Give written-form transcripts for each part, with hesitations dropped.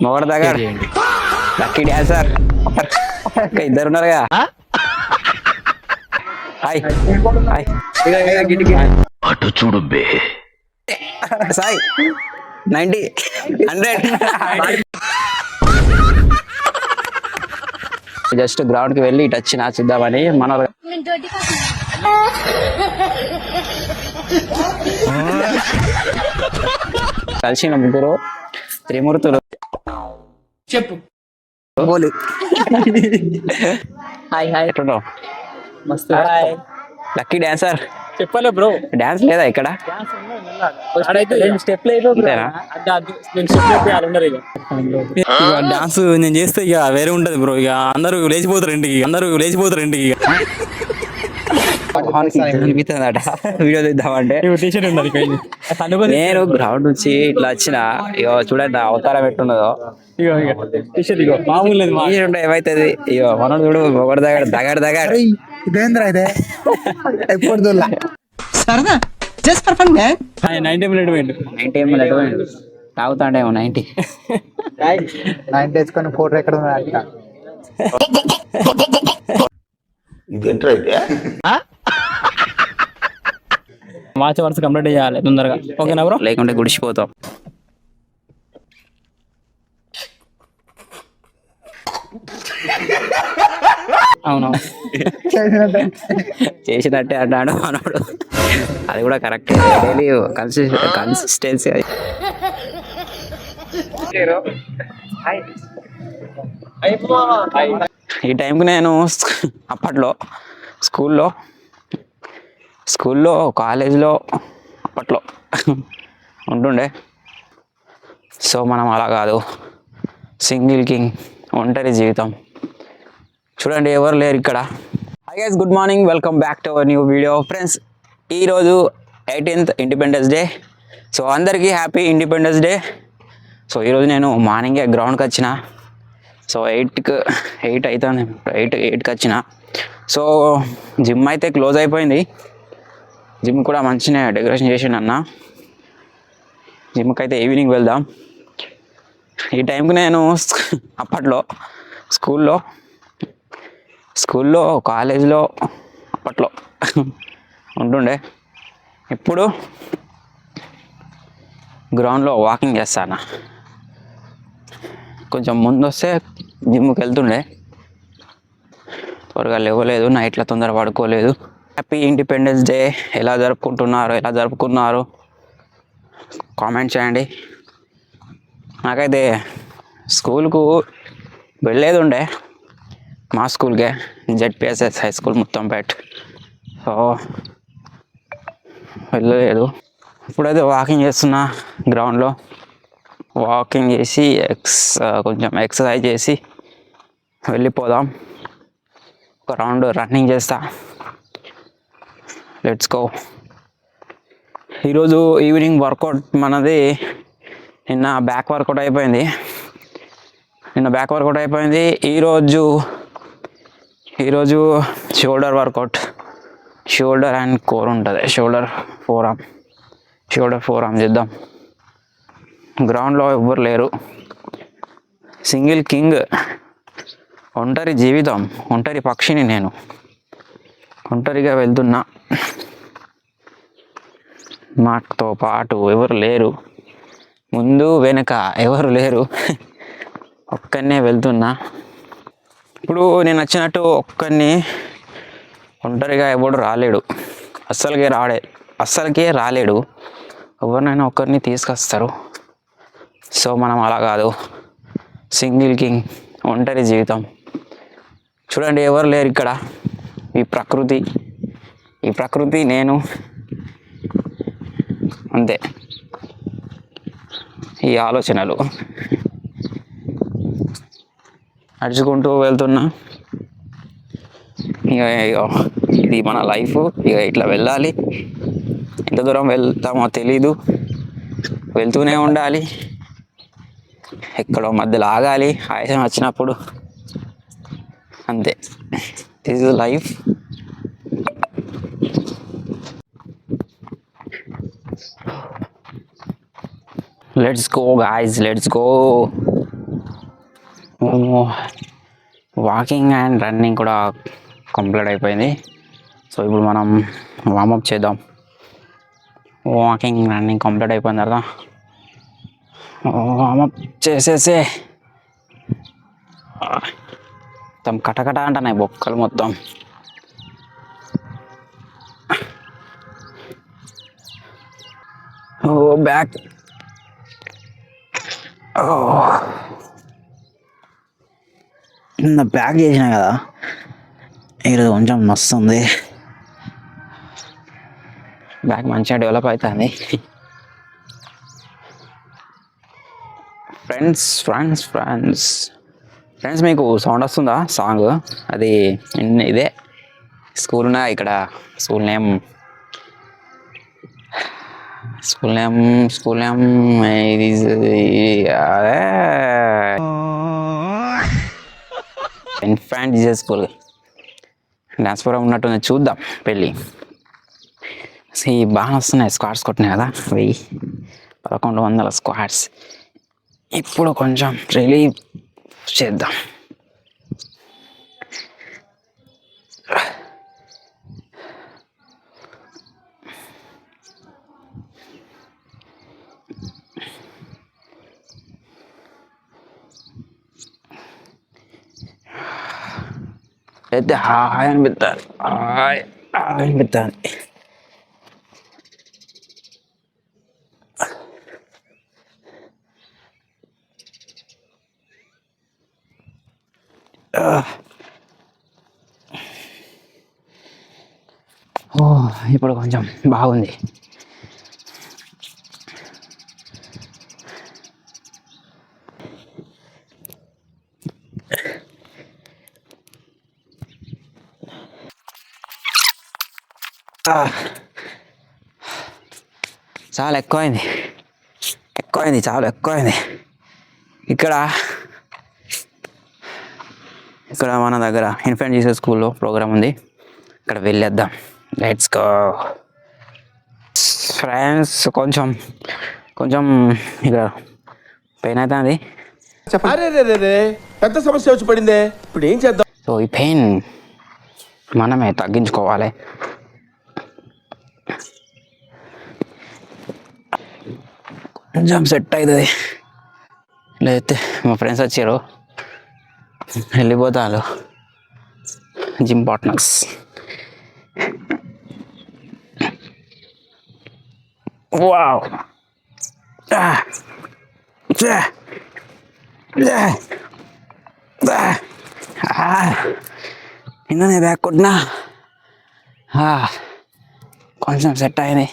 మొగడు దగ్గర lucky dancer ఇద్దరు ఉన్నారుగా. హాయ్ హాయ్ అటు చూడు బే. సాయి 90 100 జస్ట్ గ్రౌండ్ కి వెళ్ళి ఇటు వచ్చిన చూద్దామని మన కలిసిన ముగ్గురు త్రిమూర్తులు. చెప్పు. హాయ్ హాయ్ ఎట్లున్నావు? మస్తు. Lucky dancer. చెప్పలే బ్రో, డాన్స్ లేదా ఇక్కడ? స్టెప్ డాన్స్ నేను చేస్తే ఇక వేరే ఉంటది బ్రో. ఇక అందరూ లేచిపోతారు ఇంటికి, ఇక అనిపిస్తుందట వీడియో తీద్దామంటే. టీషర్ట్ ఉన్నది. నేను గ్రౌండ్ నుంచి ఇట్లా వచ్చిన, ఇగో చూడండి అవతారం ఎట్టున్నదో. టీషర్ట్ ఇగో మామూలు లేదు. ఉంటే ఏమైతుంది? ఇగో మనోడు చూడు ఒకటి దగాడు ఇదేంద్రా ఇదే ఎప్పుడు సరదా just for fun man. 90 minute పోయిండు. 90 ml తాగుతాడేమో 90 వేసుకొని ఫోటో ఎక్కడ ఇదేంట్రా ఇదే? మార్చ్ వరుస కంప్లీట్ చేయాలి తొందరగా. ఓకేనా బ్రో? లేకుంటే గుడిసిపోతాం. అవును, చేసినట్టే అన్నాడు మనోడు. అది కూడా కరెక్ట్. Daily consistency. ఈ టైంకి నేను అప్పట్లో స్కూల్లో కాలేజ్లో అప్పట్లో ఉంటుండే. సో మనం అలా కాదు, సింగిల్ కింగ్, ఒంటరి జీవితం. చూడండి ఎవరు లేరు ఇక్కడ. Hi guys, good morning, welcome back to our new video. Friends, ఈరోజు 18th ఇండిపెండెన్స్ డే. సో అందరికీ హ్యాపీ ఇండిపెండెన్స్ డే. సో ఈరోజు నేను మార్నింగే గ్రౌండ్కి వచ్చిన. సో 8 అవుతుంది, 8కి వచ్చిన. సో జిమ్ అయితే క్లోజ్ అయిపోయింది. జిమ్ కూడా మంచిగా డెకరేషన్ చేసిండు అన్న. జిమ్కి అయితే ఈవినింగ్ వెళ్దాం. ఈ టైంకి నేను అప్పట్లో స్కూల్లో కాలేజ్లో అప్పట్లో ఉంటుండే. ఇప్పుడు గ్రౌండ్లో వాకింగ్ చేస్తాను. కొంచెం ముందు వస్తే జిమ్కి వెళ్తుండే, త్వరగా లేవలేదు, నైట్లో తొందర పడుకోలేదు. Happy independence day. ఎలా జరుపుకున్నారు కామెంట్ చేయండి. నాకైతే స్కూల్కు వెళ్ళేది ఉండే, మా స్కూల్కే, జెడ్పిఎస్ఎస్ హై స్కూల్ ముత్తంపేట్. సో వెళ్ళలేదు. ఇప్పుడైతే వాకింగ్ చేస్తున్నా గ్రౌండ్లో. వాకింగ్ చేసి కొంచెం ఎక్సర్సైజ్ చేసి వెళ్ళిపోదాం. ఒక రౌండ్ రన్నింగ్ చేస్తా. Let's go. ఈరోజు ఈవినింగ్ వర్కౌట్ మనది. నిన్న బ్యాక్ వర్కౌట్ అయిపోయింది. ఈరోజు shoulder workout. Shoulder and core ఉంటుంది. షోల్డర్ ఫోర్ ఆర్మ్ చేద్దాం. గ్రౌండ్లో ఎవ్వరు లేరు. సింగిల్ కింగ్, ఒంటరి జీవితం, ఒంటరి పక్షిని నేను. ఒంటరిగా వెళ్తున్నా, నాతో పాటు ఎవరు లేరు, ముందు వెనక ఎవరు లేరు, ఒక్కనే వెళ్తున్నా. ఇప్పుడు నేను వచ్చినట్టు ఒక్కడిని ఒంటరిగా ఎవడు రాలేడు, అస్సలకే రాలేడు. ఎవరినైనా ఒక్కరిని తీసుకొస్తారు. సో మనం అలా కాదు, సింగిల్ కింగ్, ఒంటరి జీవితం. చూడండి ఎవరు లేరు ఇక్కడ. ఈ ప్రకృతి నేను, అంతే. ఈ ఆలోచనలు నడుచుకుంటూ వెళ్తున్నా. ఇక ఇది మన లైఫ్. ఇక ఇట్లా వెళ్ళాలి. ఎంత దూరం వెళ్తామో తెలీదు, వెళ్తూనే ఉండాలి. ఎక్కడో మధ్యలో ఆగాలి ఆయాసం వచ్చినప్పుడు, అంతే. This is life. Let's go guys, let's go. Walking and running కూడా కంప్లీట్ అయిపోయింది. సో ఇప్పుడు మనం వార్మప్ చేద్దాం. వాకింగ్ రన్నింగ్ కంప్లీట్ అయిపోయిన తర్వాత వార్మప్ చేసేసి మొత్తం కటకట అంటున్నాయి బొక్కలు మొత్తం. బ్యాక్ నిన్న బ్యాక్ చేసిన కదా, ఈరోజు కొంచెం మస్తు ఉంది. బ్యాక్ మంచిగా డెవలప్ అవుతుంది. ఫ్రెండ్స్ మీకు సౌండ్ వస్తుందా? సాంగ్ అది ఇదే స్కూల్ ఇక్కడ స్కూల్ నేమ్ ఇది అదే Infant Jesus school. Dance program ఉన్నట్టుంది, చూద్దాం పెళ్ళి. బాగా వస్తున్నాయి స్క్వాడ్స్ కొట్టినాయి కదా, 1100 స్క్వాడ్స్. ఇప్పుడు కొంచెం రిలీవ్ చేద్దాం. అయితే హాయ్ అనిపిస్తుంది, హాయ్ అనిపిస్తుంది. ఇప్పుడు కొంచెం బాగుంది. చాలా ఎక్కువైంది, చాలా ఎక్కువైంది. ఇక్కడ మన దగ్గర ఇన్ఫాంట్ జీసస్ స్కూల్లో ప్రోగ్రామ్ ఉంది, ఇక్కడ వెళ్ళేద్దాం. Let's go friends. కొంచెం ఇక్కడ పెయిన్ అవుతుంది. పెద్ద సమస్య వచ్చి పడిందే, ఇప్పుడు ఏం చేద్దాం? సో ఈ పెయిన్ మనమే తగ్గించుకోవాలి. కొంచెం సెట్ అవుతుంది. లేకపోతే మా ఫ్రెండ్స్ వచ్చారు, వెళ్ళిపోతారు జిమ్ పార్ట్నర్స్. వావ్, నిన్ననే బ్యాక్ కొట్టినా, కొంచెం సెట్ అయింది.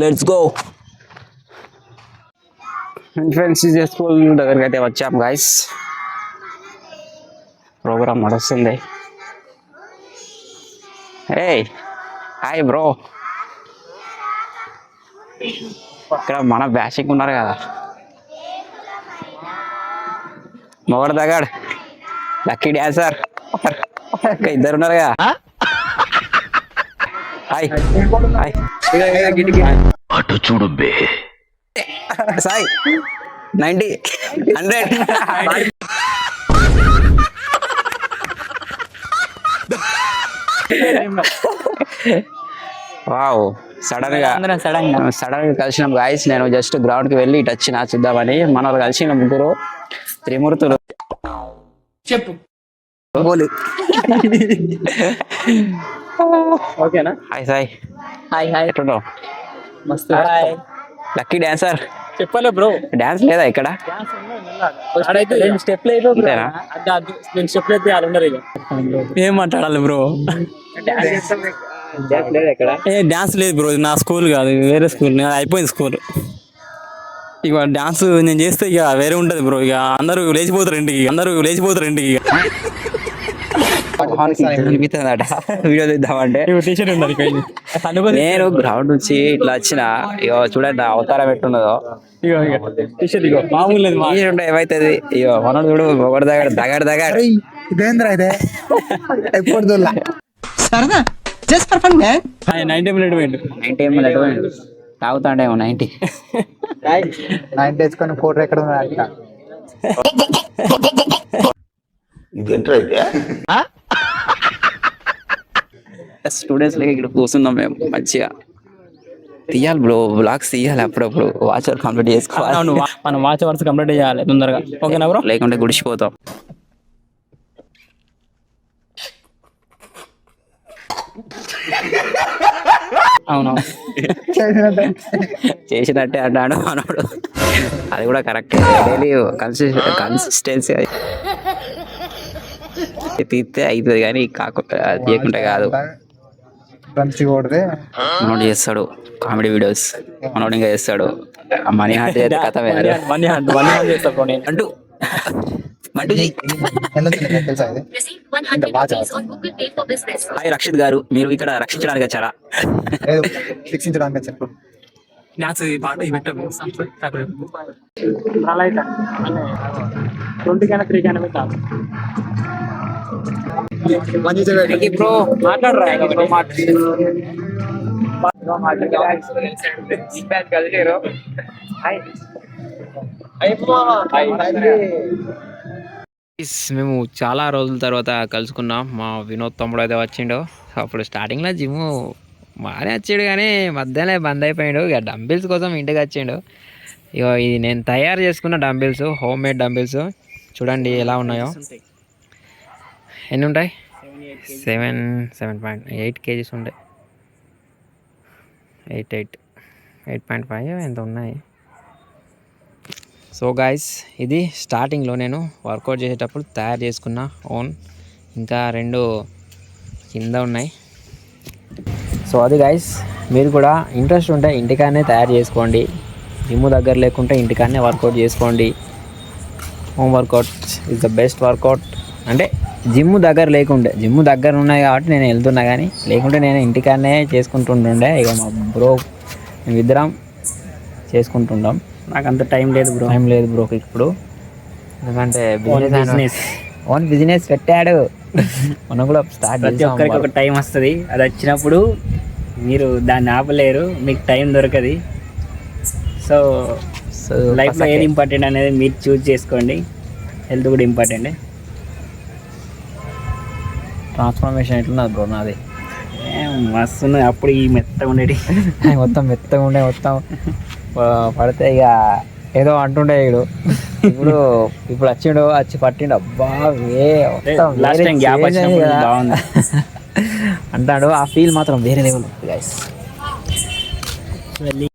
Let's go. Infant Jesus school దగ్గరికి అయితే వచ్చాం గైస్. ప్రోగ్రామ్ నడుస్తుంది. Hi bro. ఇక్కడ మన బ్యాషింగ్ ఉన్నారు కదా, మొగడు దగ్గర లక్కీ డ్యాన్సర్ ఇద్దరు ఉన్నారు కదా. హాయ్ అటు చూడు బే. సాయి 90 100. వావ్, సడన్ గా కలిసినాం గాయస్. నేను జస్ట్ గ్రౌండ్ కి వెళ్ళి ఇటు వచ్చిన చూద్దామని. మన వాళ్ళు కలిసిన ముగ్గురు త్రిమూర్తులు. చెప్పు ఓకేనా? హాయ్ సాయి. హాయ్ ఎట్లున్నావు? మస్తు. Lucky dancer. చెప్పలే బ్రో, డాన్స్ లేదా ఇక్కడ? స్టెప్లు ఏం మాట్లాడాలి బ్రో? డాన్స్ లేదు బ్రో, నా స్కూల్ కాదు, వేరే స్కూల్. అయిపోయింది స్కూల్. ఇక డాన్స్ నేను చేస్తే ఇక వేరే ఉంటది బ్రో. ఇక అందరూ లేచిపోతారు ఇంటికి, వీడియో తీద్దామంటే నేను గ్రౌండ్ నుంచి ఇట్లా వచ్చిన. ఇగో చూడండి నా అవతారం ఎట్టున్నదో. మామూలు ఏమైతుంది? ఇగో మనోడు చూడు, ఒకటి దగ్గర ఇదేంద్రా ఇదే ఎప్పుడు దొల్లా సరదా just for fun man. 90 minute పోయిండు. 90 ఎంఎల్ తాగుతాడేమో 90. 9 వేసుకొని ఫోటో ఎక్కడ ఉందా అంట. స్టూడెంట్స్ లేక ఇక్కడ కూర్చున్నాం మేము మంచిగా. తీయాలి బ్రో, బ్లాగ్స్ తీయాలి అప్పుడప్పుడు. వాచర్ కంప్లీట్ చేసుకోవాలి, అవును, మనం వాచ్ అవర్స్ కంప్లీట్ చేయాలి తొందరగా. ఓకేనా బ్రో? లేకుంటే గుడిచిపోతాం. అవునవును, చేసినట్టే అన్నాడు మనోడు. అది కూడా కరెక్ట్. డైలీ కన్సిస్టెన్సీ తీస్తే అవుతుంది, కానీ కాకుండా చేయకుండా కాదు. మంచిగా కొడితే మనోడు చేస్తాడు కామెడీ వీడియోస్, మనోడు ఇంకా చేస్తాడు మనీ హార్ట్ చేస్తే కథ వేరు. వన్ హ్యాండ్ చేస్తా బ్రో నేను. అంటూ మంటూ చెయ్యి. తెలుసా ఇది? Receive 100 rupees on Google Pay for business. Hi Rakshit garu, మీరు ఇక్కడ రక్షించడానికి వచ్చారా? లేదు శిక్షించడానికి చెప్పు. డాన్స్ పాట పెట్టాము. 20 కన్నా 3 కన్నా పెట్టాలి. బ్రో మాట్లాడరా మేము చాలా రోజుల తర్వాత కలుసుకున్నాం. మా వినోద్ తమ్ముడు అయితే వచ్చిండు. అప్పుడు స్టార్టింగ్లో జిమ్ బాగానే వచ్చాడు, కానీ మధ్యలో బంద్ అయిపోయాడు. ఇక డంబిల్స్ కోసం ఇంటికి వచ్చిండు. ఇక ఇది నేను తయారు చేసుకున్న డంబిల్స్, హోమ్ మేడ్ డంబిల్స్. చూడండి ఎలా ఉన్నాయో. ఎన్ని ఉంటాయి? 7.8 kgs ఉంటాయి. 8.5 ఎంత ఉన్నాయి. సో గాయస్, ఇది స్టార్టింగ్లో నేను వర్కౌట్ చేసేటప్పుడు తయారు చేసుకున్న ఓన్. ఇంకా 2 కింద ఉన్నాయి. సో అది గాయస్, మీరు కూడా ఇంట్రెస్ట్ ఉంటే ఇంటికానే తయారు చేసుకోండి. జిమ్ దగ్గర లేకుంటే ఇంటికానే వర్కౌట్ చేసుకోండి. Home workout is the best workout. అంటే జిమ్ దగ్గర లేకుండే, జిమ్ దగ్గర ఉన్నాయి కాబట్టి నేను వెళ్తున్నా, కానీ లేకుంటే నేను ఇంటికానే చేసుకుంటుండే. ఇక మా బ్రో మేమిద్దరం చేసుకుంటుంటాం. నాకు అంత టైం లేదు బ్రో. టైం లేదు బ్రోకి ఇప్పుడు, ఎందుకంటే బిజినెస్ ఓన్ బిజినెస్ పెట్టాడు. మనం కూడా స్టార్ట్ ప్రతి ఒక్కరికి ఒక టైం వస్తుంది. అది వచ్చినప్పుడు మీరు దాన్ని ఆపలేరు, మీకు టైం దొరకది. సో లైఫ్లో ఏది ఇంపార్టెంట్ అనేది మీరు చూజ్ చేసుకోండి. హెల్త్ కూడా ఇంపార్టెంట్. ట్రాన్స్ఫర్మేషన్ ఎట్లున్నది బ్రో నాది? మస్తు అప్పుడు ఈ మెత్తగా ఉండేది మొత్తం మెత్తగా ఉండే, మొత్తం పడితే ఇక ఏదో అంటుండే వీడు. ఇప్పుడు వచ్చిండు, వచ్చి పట్టిండు. అబ్బా లాస్ట్ టైం గ్యాప్ వచ్చినప్పుడు బాగుంది అంటాడు. ఆ ఫీల్ మాత్రం వేరే లెవెల్ గైస్.